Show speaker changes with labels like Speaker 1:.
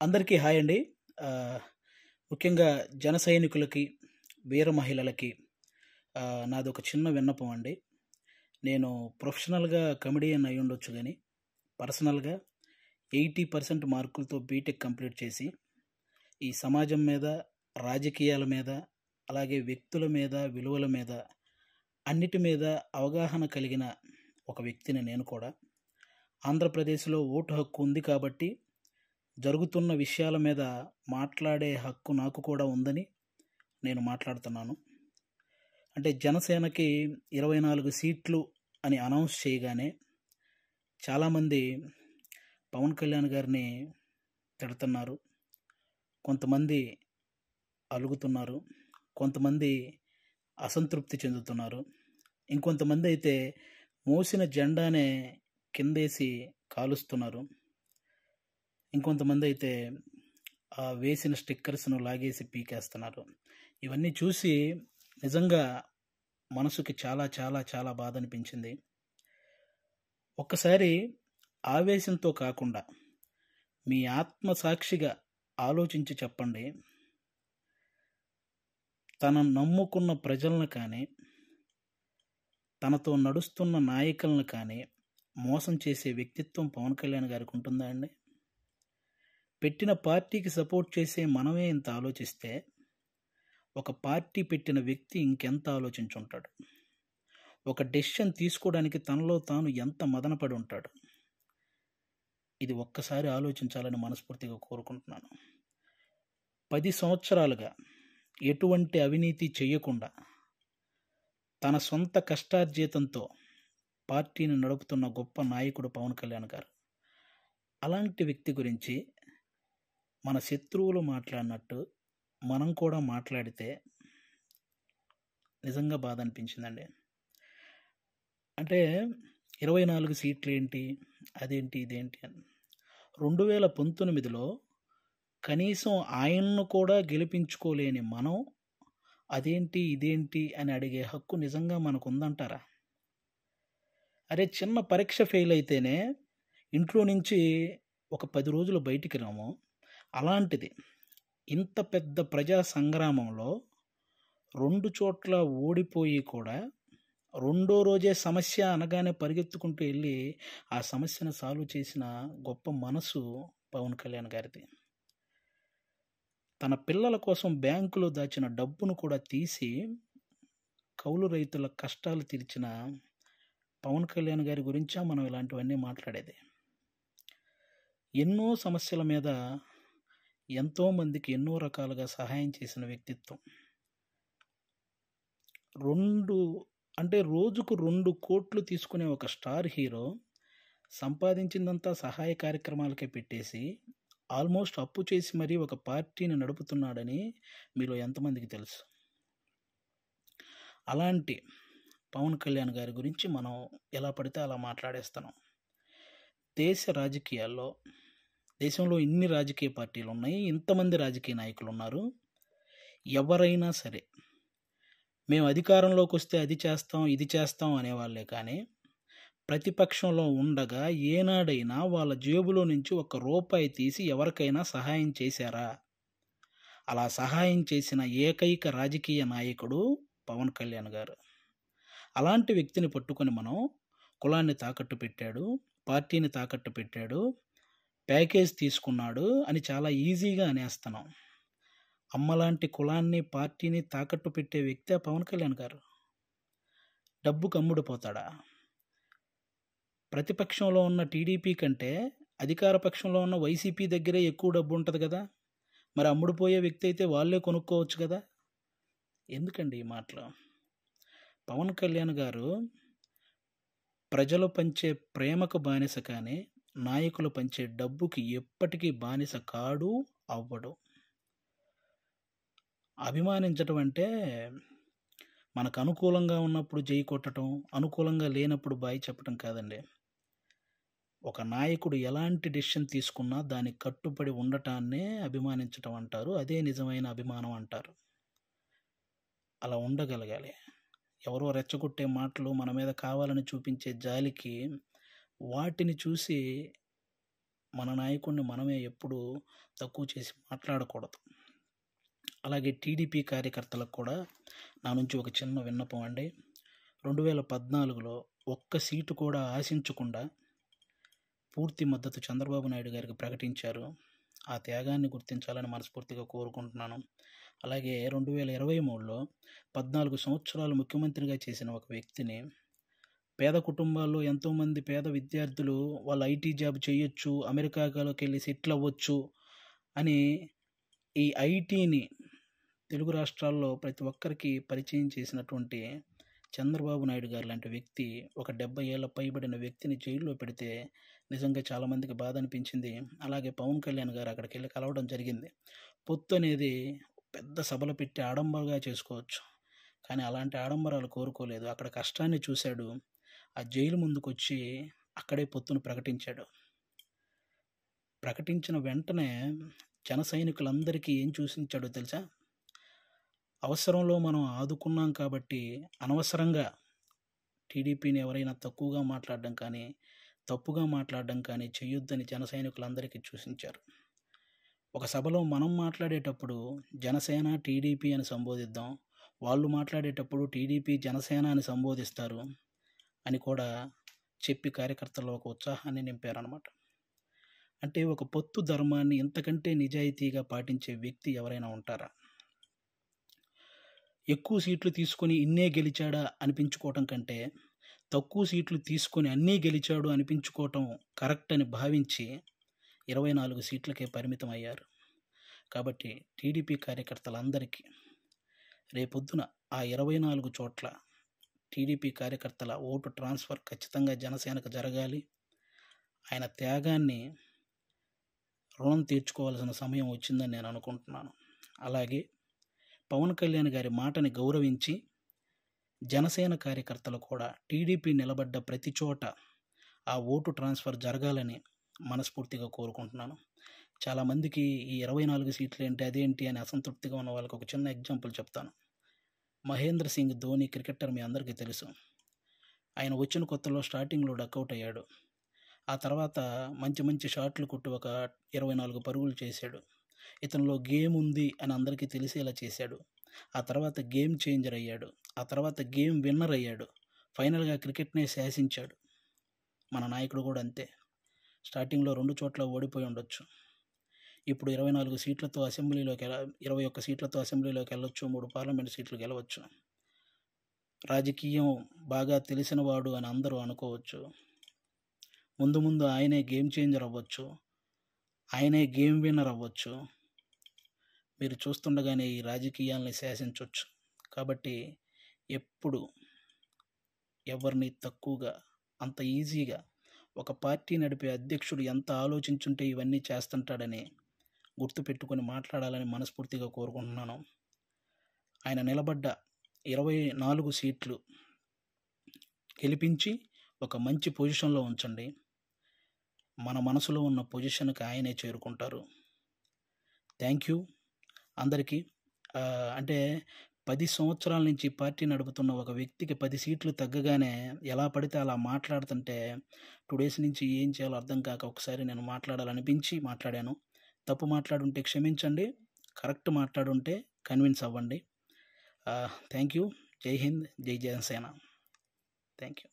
Speaker 1: అందరికీ హాయ్ అండి. ఆహ్, ముఖ్యంగా జన సైనికులకి, వీర మహిళలకి నాదొక చిన్న విన్నపం అండి. నేను ప్రొఫెషనల్‌గా కమెడియన్ అయ్యుండొచ్చు గానీ, పర్సనల్‌గా 80% మార్కులతో బీటెక్ కంప్లీట్ చేసి, ఈ సమాజం మీద, రాజకీయాల మీద, అలాగే వ్యక్తుల మీద, విలువల మీద, అన్నిటి మీద అవగాహన కలిగిన ఒక వ్యక్తిని నేను కూడా. ఆంధ్రప్రదేశ్‌లో ఓటు హక్కు ఉంది కాబట్టి జరుగుతున్న విషయాల మీద మాట్లాడే హక్కు నాకు కూడా ఉందని నేను మాట్లాడుతున్నాను. అంటే జనసేనకి 24 సీట్లు అని అనౌన్స్ చేయగానే చాలామంది పవన్ కళ్యాణ్ గారిని తిడుతున్నారు. కొంతమంది అలుగుతున్నారు. కొంతమంది అసంతృప్తి చెందుతున్నారు. ఇంకొంతమంది అయితే మోసిన జెండానే కిందేసి కాలుస్తున్నారు. ఇంకొంతమంది అయితే వేసిన స్టిక్కర్స్‌ను లాగేసి పీకేస్తున్నారు. ఇవన్నీ చూసి నిజంగా మనసుకి చాలా చాలా చాలా బాధనిపించింది. ఒక్కసారి ఆవేశంతో కాకుండా మీ ఆత్మసాక్షిగా ఆలోచించి చెప్పండి. తనను నమ్ముకున్న ప్రజలను కానీ, తనతో నడుస్తున్న నాయకులను కానీ మోసం చేసే వ్యక్తిత్వం పవన్ కళ్యాణ్ గారికి ఉంటుందా అండి? పెట్టిన పార్టీకి సపోర్ట్ చేసే మనమే ఇంత ఆలోచిస్తే, ఒక పార్టీ పెట్టిన వ్యక్తి ఇంకెంత ఆలోచించుంటాడు? ఒక డెసిషన్ తీసుకోవడానికి తనలో తాను ఎంత మదనపడి ఉంటాడు? ఇది ఒక్కసారి ఆలోచించాలని మనస్ఫూర్తిగా కోరుకుంటున్నాను. 10 సంవత్సరాలుగా ఎటువంటి అవినీతి చేయకుండా తన సొంత కష్టార్జితంతో పార్టీని నడుపుతున్న గొప్ప నాయకుడు పవన్ కళ్యాణ్ గారు. అలాంటి వ్యక్తి గురించి మన శత్రువులు మాట్లాడినట్టు మనం కూడా మాట్లాడితే నిజంగా బాధ అనిపించిందండి. అంటే 24 సీట్లు ఏంటి, అదేంటి, ఇదేంటి అని 2019లో కనీసం ఆయన్ను కూడా గెలిపించుకోలేని మనం అదేంటి, ఇదేంటి అని అడిగే హక్కు నిజంగా మనకు ఉందంటారా? అరే, చిన్న పరీక్ష ఫెయిల్ అయితేనే ఇంట్లో నుంచి ఒక 10 రోజులు బయటికి రాము. అలాంటిది ఇంత పెద్ద ప్రజా సంగ్రామంలో 2 చోట్ల ఓడిపోయి కూడా రెండో రోజే సమస్య అనగానే పరిగెత్తుకుంటూ వెళ్ళి ఆ సమస్యను సాల్వ్ చేసిన గొప్ప మనసు పవన్ కళ్యాణ్ గారిది. తన పిల్లల కోసం బ్యాంకులో దాచిన డబ్బును కూడా తీసి కౌలు రైతుల కష్టాలు తీర్చిన పవన్ కళ్యాణ్ గారి గురించా మనం ఇలాంటివన్నీ మాట్లాడేది. ఎన్నో సమస్యల మీద ఎంతోమందికి ఎన్నో రకాలుగా సహాయం చేసిన వ్యక్తిత్వం. రోజుకు 2 కోట్లు తీసుకునే ఒక స్టార్ హీరో సంపాదించిందంతా సహాయ కార్యక్రమాలకే పెట్టేసి ఆల్మోస్ట్ అప్పు చేసి మరీ ఒక పార్టీని నడుపుతున్నాడని మీలో ఎంతమందికి తెలుసు? అలాంటి పవన్ కళ్యాణ్ గారి గురించి మనం ఎలా పడితే అలా మాట్లాడేస్తున్నాం. దేశంలో ఇన్ని రాజకీయ పార్టీలు ఉన్నాయి, ఇంతమంది రాజకీయ నాయకులు ఉన్నారు. ఎవరైనా సరే మేము అధికారంలోకి వస్తే అది చేస్తాం, ఇది చేస్తాం అనేవాళ్ళే కానీ ప్రతిపక్షంలో ఉండగా ఏనాడైనా వాళ్ళ జేబులో నుంచి ఒక్క రూపాయి తీసి ఎవరికైనా సహాయం చేశారా? అలా సహాయం చేసిన ఏకైక రాజకీయ నాయకుడు పవన్ కళ్యాణ్ గారు. అలాంటి వ్యక్తిని పట్టుకొని మనం కులాన్ని తాకట్టు పెట్టాడు, పార్టీని తాకట్టు పెట్టాడు, ప్యాకేజ్ తీసుకున్నాడు అని చాలా ఈజీగా అనేస్తున్నాం. అమ్మలాంటి కులాన్ని, పార్టీని తాకట్టు పెట్టే వ్యక్తే పవన్ కళ్యాణ్ గారు. డబ్బుకు అమ్ముడుపోతాడా? ప్రతిపక్షంలో ఉన్న టీడీపీ కంటే అధికార పక్షంలో ఉన్న వైసీపీ దగ్గరే ఎక్కువ డబ్బు ఉంటుంది కదా. మరి అమ్ముడుపోయే వ్యక్తి అయితే వాళ్ళే కొనుక్కోవచ్చు కదా. ఎందుకండి ఈ మాటలు? పవన్ కళ్యాణ్ గారు ప్రజలు పంచే ప్రేమకు బానిస కానీ నాయకులు పంచే డబ్బుకి ఎప్పటికీ బానిస కాడు, అవ్వడు. అభిమానించటం అంటే మనకు అనుకూలంగా ఉన్నప్పుడు జై కొట్టడం, అనుకూలంగా లేనప్పుడు బాయ్ చెప్పడం కాదండి. ఒక నాయకుడు ఎలాంటి డెసిషన్ తీసుకున్నా దానికి కట్టుబడి ఉండటాన్నే అభిమానించటం అంటారు. అదే నిజమైన అభిమానం అంటారు. అలా ఉండగలగాలి. ఎవరో రెచ్చగొట్టే మాటలు మన మీద కావాలని చూపించే జాలికి వాటిని చూసి మన నాయకుడిని మనమే ఎప్పుడూ తక్కువ చేసి మాట్లాడకూడదు. అలాగే టీడీపీ కార్యకర్తలకు కూడా నా నుంచి ఒక చిన్న విన్నపం అండి. 2014లో ఒక్క సీటు కూడా ఆశించకుండా పూర్తి మద్దతు చంద్రబాబు నాయుడు గారికి ప్రకటించారు. ఆ త్యాగాన్ని గుర్తించాలని మనస్ఫూర్తిగా కోరుకుంటున్నాను. అలాగే 2023లో 14 సంవత్సరాలు ముఖ్యమంత్రిగా చేసిన ఒక వ్యక్తిని, పేద కుటుంబాల్లో ఎంతోమంది పేద విద్యార్థులు వాళ్ళు ఐటీ జాబ్ చేయొచ్చు, అమెరికాలోకి వెళ్ళి సెటిల్ అవ్వచ్చు అని ఈ ఐటీని తెలుగు రాష్ట్రాల్లో ప్రతి ఒక్కరికి పరిచయం చేసినటువంటి చంద్రబాబు నాయుడు గారు లాంటి వ్యక్తి, ఒక 70 ఏళ్ల పైబడిన వ్యక్తిని జైల్లో పెడితే నిజంగా చాలామందికి బాధ అనిపించింది. అలాగే పవన్ కళ్యాణ్ గారు అక్కడికి వెళ్ళి కలవడం జరిగింది. పొత్తు అనేది పెద్ద సభలు పెట్టి ఆడంబరంగా చేసుకోవచ్చు, కానీ అలాంటి ఆడంబరాలు కోరుకోలేదు. అక్కడ కష్టాన్ని చూశాడు. ఆ జైలు ముందుకొచ్చి అక్కడే పొత్తును ప్రకటించాడు. ప్రకటించిన వెంటనే జన సైనికులందరికీ ఏం చూసించాడో తెలుసా? అవసరంలో మనం ఆదుకున్నాం కాబట్టి అనవసరంగా టీడీపీని ఎవరైనా తక్కువగా మాట్లాడడం కానీ, తప్పుగా మాట్లాడడం కానీ చేయొద్దని జన సైనికులందరికీ చూసించారు. ఒక సభలో మనం మాట్లాడేటప్పుడు జనసేన, టీడీపీ అని సంబోధిద్దాం, వాళ్ళు మాట్లాడేటప్పుడు టీడీపీ, జనసేన అని సంబోధిస్తారు అని కూడా చెప్పి కార్యకర్తల్లో ఒక ఉత్సాహాన్ని నింపారనమాట. అంటే ఒక పొత్తు ధర్మాన్ని ఇంతకంటే నిజాయితీగా పాటించే వ్యక్తి ఎవరైనా ఉంటారా? ఎక్కువ సీట్లు తీసుకొని ఇన్నే గెలిచాడా అనిపించుకోవటం కంటే, తక్కువ సీట్లు తీసుకొని అన్నీ గెలిచాడు అనిపించుకోవటం కరెక్ట్ అని భావించి 24 సీట్లకే పరిమితం అయ్యారు. కాబట్టి టీడీపీ కార్యకర్తలందరికీ రేపొద్దున ఆ 24 చోట్ల టీడీపీ కార్యకర్తల ఓటు ట్రాన్స్ఫర్ ఖచ్చితంగా జనసేనకు జరగాలి. ఆయన త్యాగాన్ని రుణం తీర్చుకోవాల్సిన సమయం వచ్చిందని నేను అనుకుంటున్నాను. అలాగే పవన్ కళ్యాణ్ గారి మాటని గౌరవించి జనసేన కార్యకర్తలు కూడా టీడీపీ నిలబడ్డ ప్రతి చోట ఆ ఓటు ట్రాన్స్ఫర్ జరగాలని మనస్ఫూర్తిగా కోరుకుంటున్నాను. చాలామందికి ఈ 24 సీట్లు ఏంటి, అదేంటి అని అసంతృప్తిగా ఉన్న వాళ్ళకి ఒక చిన్న ఎగ్జాంపుల్ చెప్తాను. మహేంద్ర సింగ్ ధోని క్రికెటర్ మీ అందరికీ తెలుసు. ఆయన వచ్చిన కొత్తలో స్టార్టింగ్లో డకౌట్ అయ్యాడు. ఆ తర్వాత మంచి మంచి షాట్లు కొట్టి ఒక 24 పరుగులు చేశాడు. ఇతనిలో గేమ్ ఉంది అని అందరికీ తెలిసేలా చేశాడు. ఆ తర్వాత గేమ్ చేంజర్ అయ్యాడు. ఆ తర్వాత గేమ్ విన్నర్ అయ్యాడు. ఫైనల్గా క్రికెట్నే శాసించాడు. మన నాయకుడు కూడా అంతే. స్టార్టింగ్లో 2 చోట్ల ఓడిపోయి ఉండొచ్చు. ఇప్పుడు 24 సీట్లతో అసెంబ్లీలోకి 21 సీట్లతో అసెంబ్లీలోకి వెళ్ళొచ్చు, 3 పార్లమెంట్ సీట్లు గెలవచ్చు. రాజకీయం బాగా తెలిసినవాడు అని అందరూ అనుకోవచ్చు. ముందు ముందు ఆయనే గేమ్ చేంజర్ అవ్వచ్చు, ఆయనే గేమ్ విన్నర్ అవ్వచ్చు. మీరు చూస్తుండగానే ఈ రాజకీయాల్ని శాసించవచ్చు. కాబట్టి ఎప్పుడు ఎవరిని తక్కువగా, అంత ఈజీగా ఒక పార్టీ నడిపే అధ్యక్షుడు ఎంత ఆలోచించుంటే ఇవన్నీ చేస్తుంటాడని గుర్తుపెట్టుకొని మాట్లాడాలని మనస్ఫూర్తిగా కోరుకుంటున్నాను. ఆయన నిలబడ్డ 24 సీట్లు గెలిపించి ఒక మంచి పొజిషన్లో ఉంచండి. మన మనసులో ఉన్న పొజిషన్కి ఆయనే చేరుకుంటారు. థ్యాంక్ యూ అందరికీ. అంటే 10 సంవత్సరాల నుంచి పార్టీ నడుపుతున్న ఒక వ్యక్తికి 10 సీట్లు తగ్గగానే ఎలా పడితే అలా మాట్లాడుతుంటే 2 డేస్ నుంచి ఏం చేయాలో అర్థం కాక ఒకసారి నేను మాట్లాడాలనిపించి మాట్లాడాను. తప్పు మాట్లాడుంటే క్షమించండి, కరెక్ట్ మాట్లాడుంటే కన్విన్స్ అవ్వండి. Thank you. జై హింద్, జై జనసేన. Thank you.